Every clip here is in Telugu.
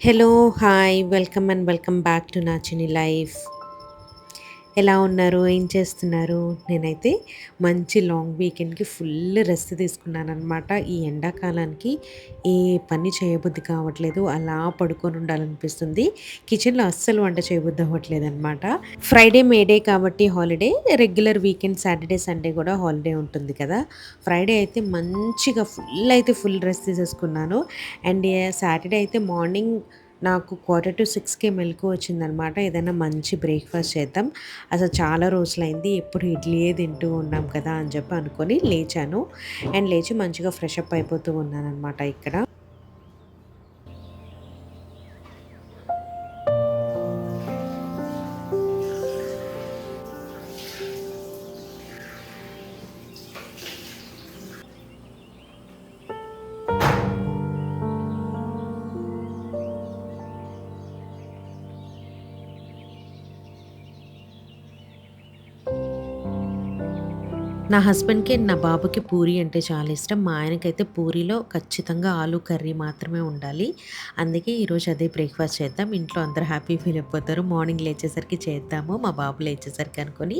Hello, hi, welcome and welcome back to నా చిన్ని లైఫ్. ఎలా ఉన్నారు? ఏం చేస్తున్నారు? నేనైతే మంచి లాంగ్ వీకెండ్‌కి ఫుల్ రెస్ట్ తీసుకున్నాననమాట. ఈ ఎండాకాలానికి ఏ పని చేయబుద్ధి కావట్లేదు. అలా పడుకొని ఉండాలనిపిస్తుంది. కిచెన్‌లో అస్సలు వంట చేయబుద్ధి అవ్వట్లేదనమాట. ఫ్రైడే మే డే కాబట్టి holiday. Regular weekend Saturday, Sunday కూడా హాలిడే ఉంటుంది కదా! ఫ్రైడే అయితే మంచిగా ఫుల్ రెస్ట్ తీసేసుకున్నాను. అండ్ సాటర్డే అయితే మార్నింగ్ నాకు 5:45కే మెలుకువ వచ్చిందనమాట. ఏదైనా మంచి బ్రేక్‌ఫాస్ట్ చేద్దాం. అసలు చాలా రోజులైంది. ఎప్పుడు ఇడ్లీయే తింటూ ఉన్నాం కదా అని చెప్పి అనుకోని లేచాను. అండ్ లేచి మంచిగా ఫ్రెష్ అప్ అయిపోతూ ఉన్నాననమాట ఇక్కడ. నా హస్బెండ్‌కి అండ్ నా బాబుకి పూరి అంటే చాలా ఇష్టం. మా ఆయనకైతే పూరిలో ఖచ్చితంగా ఆలు కర్రీ మాత్రమే ఉండాలి. అందుకే ఈరోజు అదే బ్రేక్‌ఫాస్ట్ చేద్దాం. ఇంట్లో అందరూ హ్యాపీ ఫీల్ అయిపోతారు. మార్నింగ్ లేచేసరికి చేద్దాము. మా బాబు లేచేసరికి అనుకోని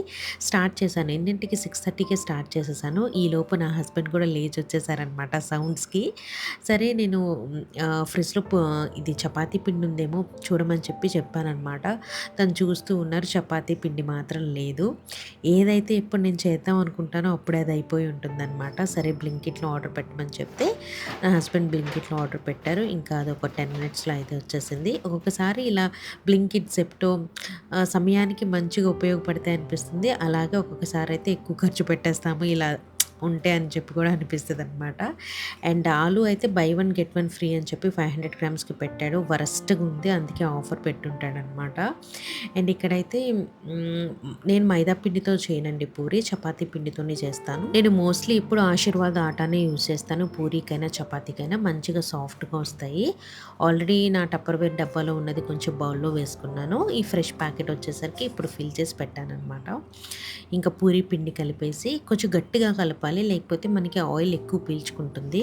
స్టార్ట్ చేశాను. ఎన్నింటికి 6:30కే స్టార్ట్ చేసేసాను. ఈలోపు నా హస్బెండ్ కూడా లేచొచ్చేసారనమాట సౌండ్స్‌కి. సరే నేను ఫ్రిడ్జ్‌లో ఇది చపాతీ పిండి ఉందేమో చూడమని చెప్పాననమాట. తను చూస్తూ ఉన్నారు. చపాతీ పిండి మాత్రం లేదు. ఏదైతే ఇప్పుడు నేను చేద్దాం అనుకుంటానో అప్పుడే అది అయిపోయి ఉంటుందనమాట. సరే బ్లింకిట్‌లో ఆర్డర్ పెట్టమని చెప్తే నా హస్బెండ్ బ్లింకిట్‌లో ఆర్డర్ పెట్టారు. ఇంకా అదొక 10 మినిట్స్‌లో అయితే వచ్చేసింది. ఒక్కొక్కసారి ఇలా బ్లింకిట్, జెప్టో సమయానికి మంచిగా ఉపయోగపడతాయి అనిపిస్తుంది. అలాగే ఒక్కొక్కసారి అయితే ఎక్కువ ఖర్చు పెట్టేస్తాము ఇలా ఉంటే అని చెప్పి కూడా అనిపిస్తదనమాట. అండ్ ఆలు అయితే by one get one free అని చెప్పి 500 గ్రామ్స్‌కి పెట్టాడు. వరస్ట్‌గా ఉంది. అందుకే ఆఫర్ పెట్టుంటాడనమాట. అండ్ ఇక్కడైతే హ్మ్, నేను మైదా పిండితో చేయనండి పూరి. చపాతీ పిండితోనే చేస్తాను. నేను మోస్ట్‌లీ ఇప్పుడు ఆశీర్వాద్ ఆటానే యూజ్ చేస్తాను. పూరీకైనా, చపాతీకైనా మంచిగా సాఫ్ట్‌గా వస్తాయి. ఆల్రెడీ నా టప్పర్‌వేర్ డబ్బాలో ఉన్నది కొంచెం బౌల్‌లో వేసుకున్నాను. ఈ ఫ్రెష్ ప్యాకెట్ వచ్చేసరికి ఇప్పుడు ఫిల్ చేసి పెట్టాననమాట. ఇంకా పూరి పిండి కలిపేసి కొంచెం గట్టిగా కలపాలి. లేకపోతే మనకి ఆయిల్ ఎక్కువ పీల్చుకుంటుంది.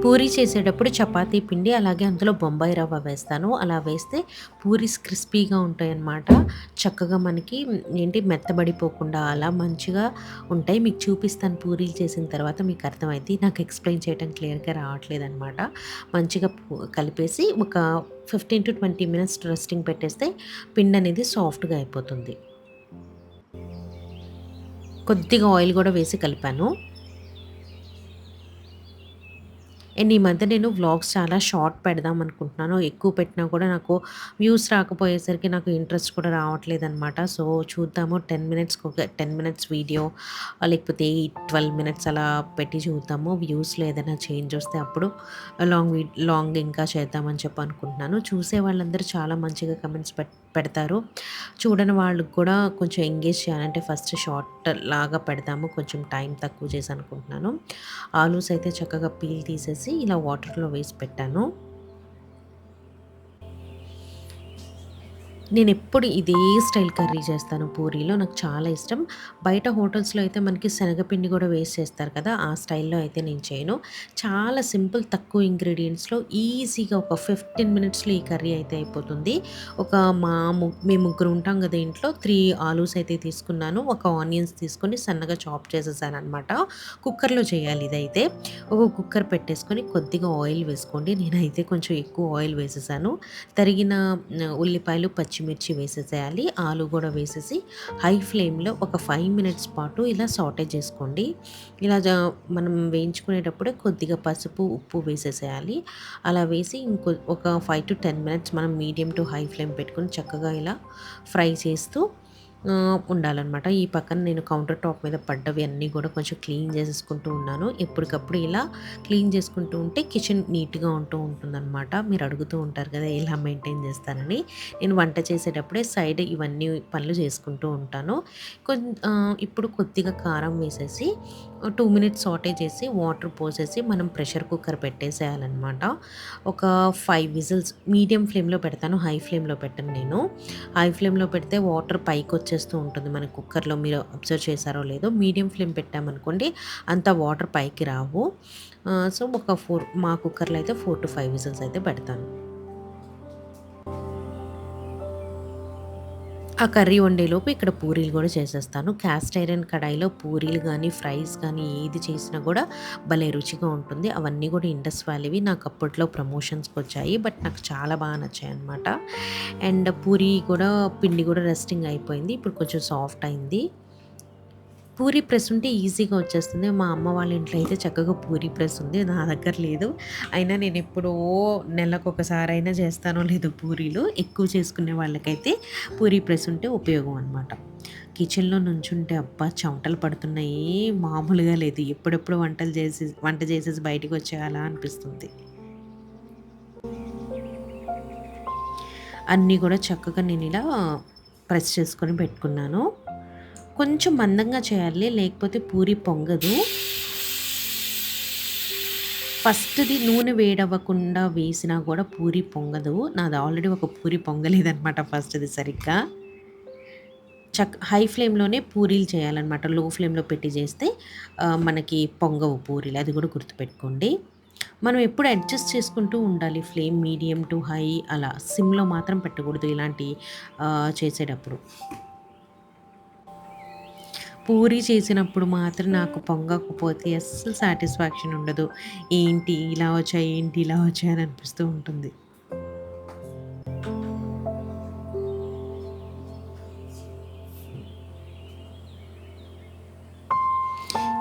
పూరి చేసేటప్పుడు చపాతీ పిండి అలాగే అందులో బొంబాయి రవ్వ వేస్తాను. అలా వేస్తే పూరీస్ క్రిస్పీగా ఉంటాయన్నమాట. చక్కగా మనకి మెత్తబడిపోకుండా అలా మంచిగా ఉంటాయి. మీకు చూపిస్తాను పూరీలు చేసిన తర్వాత మీకు అర్థమైద్ది. నాకు ఎక్స్‌ప్లెయిన్ చేయడం క్లియర్‌గా రావట్లేదనమాట. మంచిగా కలిపేసి ఒక 15-20 మినిట్స్ రెస్టింగ్ పెట్టేస్తే పిండనేది సాఫ్ట్‌గా అయిపోతుంది. కొద్దిగా ఆయిల్ గూడా వేసి కలిపాను. అండ్ ఈ మధ్య నేను వ్లాగ్స్ చాలా షార్ట్ పెడదాం అనుకుంటున్నాను. ఎక్కువ పెట్టినా కూడా నాకు వ్యూస్ రాకపోయేసరికి నాకు ఇంట్రెస్ట్ కూడా రావట్లేదనమాట. సో, చూద్దాము 10 మినిట్స్‌కి ఒక 10 మినిట్స్ వీడియో లేకపోతే 12 మినిట్స్ అలా పెట్టి చూద్దాము. వ్యూస్‌లో ఏదైనా చేంజ్ వస్తే అప్పుడు లాంగ్ ఇంకా చేద్దామని చెప్పి అనుకుంటున్నాను. చూసే వాళ్ళందరూ చాలా మంచిగా కమెంట్స్ పెడతారు. చూడని వాళ్ళకి కూడా కొంచెం ఎంగేజ్ చేయాలంటే ఫస్ట్ షార్ట్ లాగా పెడదాము. కొంచెం టైం తక్కువ చేసి అనుకుంటున్నాను. ఆలూస్ అయితే చక్కగా పీల్ తీసేసి ఇలా వాటర్‌లో వేసి పెట్టాను. నేనెప్పుడు ఇదే స్టైల్ కర్రీ చేస్తాను పూరీలో. నాకు చాలా ఇష్టం. బయట హోటల్స్‌లో అయితే మనకి శనగపిండి గూడా వేసి చేస్తారు కదా! ఆ స్టైల్‌లో అయితే నేను చేయను. చాలా సింపుల్ తక్కువ ఇంగ్రీడియెంట్స్‌లో ఈజీగా ఒక 15 మినిట్స్‌లో ఈ కర్రీ అయితే అయిపోతుంది. ఒక మా మేము ముగ్గురు ఉంటాం గదా ఇంట్లో. 3 ఆలూస్ అయితే తీసుకున్నాను. ఒక ఆనియన్స్ తీసుకొని సన్నగా చాప్ చేసేసాననమాట. కుక్కర్‌లో చేయాలి ఇదైతే. ఒక కుక్కర్ పెట్టేసుకొని కొద్దిగా ఆయిల్ వేసుకోండి. నేనైతే కొంచెం ఎక్కువ ఆయిల్ వేసేసాను. తరిగిన ఉల్లిపాయలు, పచ్చిమిర్చి వేసేసేయాలి. ఆలు గూడా వేసేసి హై ఫ్లేమ్‌లో ఒక 5 మినిట్స్ పాటు ఇలా సాటే చేసుకోండి. ఇలా మనం వేయించుకునేటప్పుడే కొద్దిగా పసుపు, ఉప్పు వేసేసేయాలి. అలా వేసి ఒక 5-10 మినిట్స్ మనం మీడియం టు హై ఫ్లేమ్ పెట్టుకొని చక్కగా ఇలా ఫ్రై చేస్తూ ఉండాలనమాట. ఈ పక్కన నేను కౌంటర్ టాప్ మీద పడ్డవి అన్నీ గూడా కొంచెం క్లీన్ చేసేసుకుంటూ ఉన్నాను. ఎప్పటికప్పుడు ఇలా క్లీన్ చేసుకుంటూ ఉంటే కిచెన్ నీట్‌గా ఉంటుందనమాట. మీరు అడుగుతూ ఉంటారు కదా! ఎలా మెయింటైన్ చేస్తానని. నేను వంట చేసేటప్పుడే సైడ్ ఇవన్నీ పనులు చేసుకుంటూ ఉంటాను. ఇప్పుడు కొద్దిగా కారం వేసేసి 2 మినిట్స్ సాటే చేసి వాటర్ పోసేసి మనం ప్రెషర్ కుక్కర్ పెట్టేసేయాలనమాట. ఒక 5 విజిల్స్ మీడియం ఫ్లేమ్‌లో పెడతాను. హై ఫ్లేమ్‌లో పెట్టను నేను. హై ఫ్లేమ్‌లో పెడితే వాటర్ వచ్చేస్తూ ఉంటుంది మన కుక్కర్‌లో. మీరు అబ్జర్వ్ చేశారో లేదో, మీడియం ఫ్లేమ్ పెట్టామనుకోండి అంత వాటర్ పైకి రావు. సో, ఒక 4 మా కుక్కర్‌లో అయితే 4-5 విజిల్స్ అయితే పెడతాను. ఆ కర్రీ వండేలోపు ఇక్కడ పూరీలు గూడా చేసేస్తాను. క్యాస్ట్ ఐరన్ కడాయిలో పూరీలు గానీ, ఫ్రైస్ గానీ ఏది చేసినా గూడా భలే రుచిగా ఉంటుంది. అవన్నీ గూడా ఇండస్ వాలీవి. నాకు అప్పట్లో ప్రమోషన్స్‌కొచ్చాయి. బట్ నాకు చాలా బాగా నచ్చాయన్నమాట. అండ్ పూరి గూడా పిండి గూడా రెస్టింగ్ అయిపోయింది. ఇప్పుడు కొంచెం సాఫ్ట్ అయింది. పూరీ ప్రెస్ ఉంటే ఈజీగా వచ్చేస్తుంది. మా అమ్మ వాళ్ళ ఇంట్లో అయితే చక్కగా పూరీ ప్రెస్ ఉంది. నా దగ్గర లేదు. అయినా నేనెప్పుడో నెలకొకసారైనా చేస్తానో లేదో పూరీలు. ఎక్కువ చేసుకునే వాళ్ళకైతే పూరీ ప్రెస్ ఉంటే ఉపయోగం అనమాట. కిచెన్‌లో నుంచుంటే అబ్బా! చెమటలు పడుతున్నాయి. మామూలుగా లేదు. ఎప్పుడెప్పుడు వంట చేసేసి బయటికొచ్చేయాలా అనిపిస్తుంది. అన్నీ గూడా చక్కగా నేనిలా ప్రెస్ చేసుకొని పెట్టుకున్నాను. కొంచెం మందంగా చేయాలి. లేకపోతే పూరి పొంగదు. ఫస్ట్‌ది నూనె వేడవ్వకుండా వేసినా గూడా పూరి పొంగదు. నాది ఆల్రెడీ ఒక పూరి పొంగలేదనమాట ఫస్ట్‌ది సరిగ్గా. హై ఫ్లేమ్‌లోనే పూరీలు చేయాలనమాట. లో ఫ్లేమ్‌లో పెట్టి చేస్తే మనకి పొంగవు పూరీలు. అది గూడా గుర్తుపెట్టుకోండి. మనం ఎప్పుడు అడ్జస్ట్ చేసుకుంటూ ఉండాలి. ఫ్లేమ్ మీడియం టు హై అలా. సిమ్‌లో మాత్రం పెట్టకూడదు ఇలాంటి చేసేటప్పుడు. పూరి చేసినప్పుడు మాత్రం నాకు పొంగకపోతే అస్సలు సాటిస్ఫాక్షన్ ఉండదు. ఏంటి ఇలా వచ్చాయి, ఏంటి ఇలా వచ్చాయి అని అనిపిస్తూ ఉంటుంది.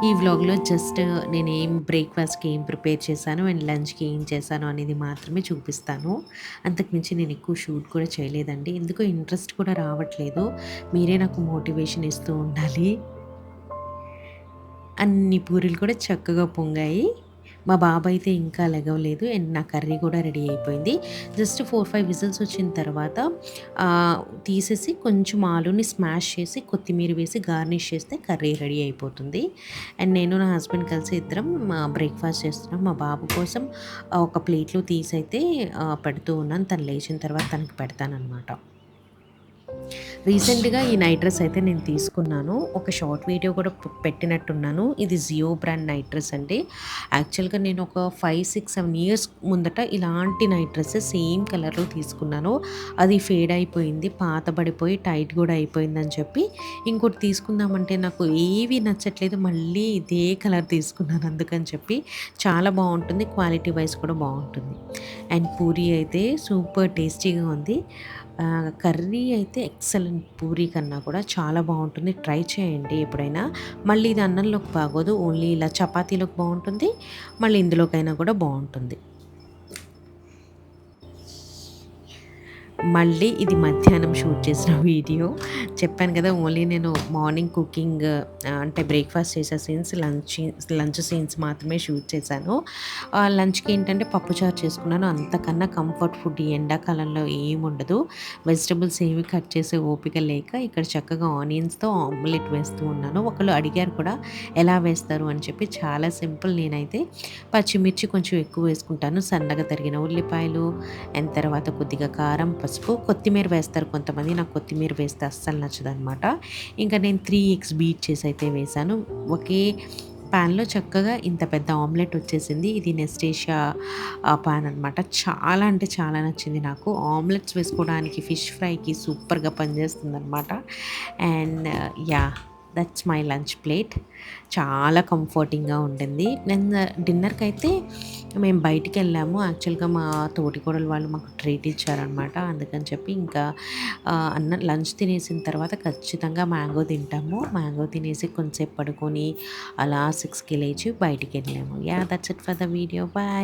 ఈ వ్లాగ్‌లో జస్ట్ నేనేం బ్రేక్‌ఫాస్ట్‌కి ఏం ప్రిపేర్ చేశాను అండ్ లంచ్‌కి ఏం చేశాను అనేది మాత్రమే చూపిస్తాను. అంతకు మించి నేను ఎక్కువ షూట్ కూడా చేయలేదండి. ఎందుకో ఇంట్రెస్ట్ కూడా రావట్లేదు. మీరే నాకు మోటివేషన్ ఇస్తూ ఉండాలి. అన్ని పూరీలు కూడా చక్కగా పొంగాయి. మా బాబయితే ఇంకా లెగవలేదు. అండ్ నా కర్రీ కూడా రెడీ అయిపోయింది. జస్ట్ 4, 5 విజిల్స్ వచ్చిన తర్వాత తీసేసి కొంచెం ఆలూని స్మాష్ చేసి, కొత్తిమీర వేసి గార్నిష్ చేస్తే కర్రీ రెడీ అయిపోతుంది. అండ్ నేను నా హస్బెండ్ కలిసి ఇద్దరం బ్రేక్‌ఫాస్ట్ చేస్తున్నాం. మా బాబు కోసం ఒక ప్లేట్‌లో తీసైతే పెడుతూ ఉన్నాను. తను లేచిన తర్వాత తనకి పెడతాననమాట. రీసెంట్‌గా ఈ నైట్ డ్రెస్ అయితే నేను తీసుకున్నాను. ఒక షార్ట్ వీడియో కూడా పెట్టినట్టున్నాను. ఇది జియో బ్రాండ్ నైట్ డ్రెస్ అండి. యాక్చువల్‌గా నేను ఒక 5, 6, 7 ఇయర్స్ ముందట ఇలాంటి నైట్ డ్రెస్ సేమ్ కలర్‌లో తీసుకున్నాను. అది ఫేడ్ అయిపోయింది. పాతబడిపోయి టైట్ కూడా అయిపోయిందని చెప్పి ఇంకోటి తీసుకుందామంటే నాకు ఏవి నచ్చట్లేదు. మళ్ళీ ఇదే కలర్ తీసుకున్నాను అందుకని చెప్పి. చాలా బావుంటుంది. క్వాలిటీ వైస్ కూడా బావుంటుంది. అండ్ పూరి అయితే సూపర్ టేస్టీగా ఉంది. కర్రీ అయితే ఎక్సలెంట్ పూరి కన్నా కూడా చాలా బావుంటుంది. ట్రై చేయండి ఎప్పుడైనా. మళ్ళీ ఇది అన్నంలోకి బాగోదు. ఓన్లీ ఇలా చపాతీలోకి బావుంటుంది. మళ్ళీ ఇందులోకైనా కూడా బావుంటుంది. మళ్ళీ ఇది మధ్యాహ్నం షూట్ చేసిన వీడియో. చెప్పాను కదా! ఓన్లీ నేను మార్నింగ్ కుకింగ్ అంటే బ్రేక్‌ఫాస్ట్ చేసే సీన్స్, లంచ్ సీన్స్ మాత్రమే షూట్ చేశాను. లంచ్‌కి ఏంటంటే పప్పుచారు చేసుకున్నాను. అంతకన్నా కంఫర్ట్ ఫుడ్ ఈ ఎండాకాలంలో ఏముండదు. వెజిటబుల్స్ ఏమి కట్ చేసే ఓపిక లేక ఇక్కడ చక్కగా ఆనియన్స్‌తో ఆమ్లెట్ వేస్తూ ఉన్నాను. ఒకళ్ళు అడిగారు కూడా ఎలా వేస్తారు అని చెప్పి. చాలా సింపుల్. నేనైతే పచ్చిమిర్చి కొంచెం ఎక్కువ వేసుకుంటాను. సన్నగా తరిగిన ఉల్లిపాయలు అండ్ తర్వాత కొద్దిగా కారం, పసుపు, కొత్తిమీర వేస్తారు కొంతమంది. నాకు కొత్తిమీర వేస్తే అస్సలు నచ్చదనమాట. ఇంకా నేను 3 ఎగ్స్ బీట్ చేసి అయితే వేశాను. ఒకే పాన్‌లో చక్కగా ఇంత పెద్ద ఆమ్లెట్ వచ్చేసింది. ఇది నెస్టేషియా పాన్ అనమాట. చాలా అంటే చాలా నచ్చింది నాకు. ఆమ్లెట్స్ వేసుకోవడానికి, ఫిష్ ఫ్రైకి సూపర్‌గా పనిచేస్తుందనమాట. And yeah! That's my lunch plate. చాలా కంఫర్టింగ్‌గా ఉండింది. నేను డిన్నర్‌కైతే మేము బయటికెళ్ళాము. యాక్చువల్‌గా మా తోటికోడలు వాళ్ళు మాకు ట్రీట్ ఇచ్చారనమాట. అందుకని చెప్పి ఇంకా లంచ్ తినేసిన తర్వాత ఖచ్చితంగా మ్యాంగో తింటాము. మ్యాంగో తినేసి కొంసేపు పడుకొని అలా 6కి లేచి బయటికెళ్ళాము. Yeah! That's it for the video. Bye.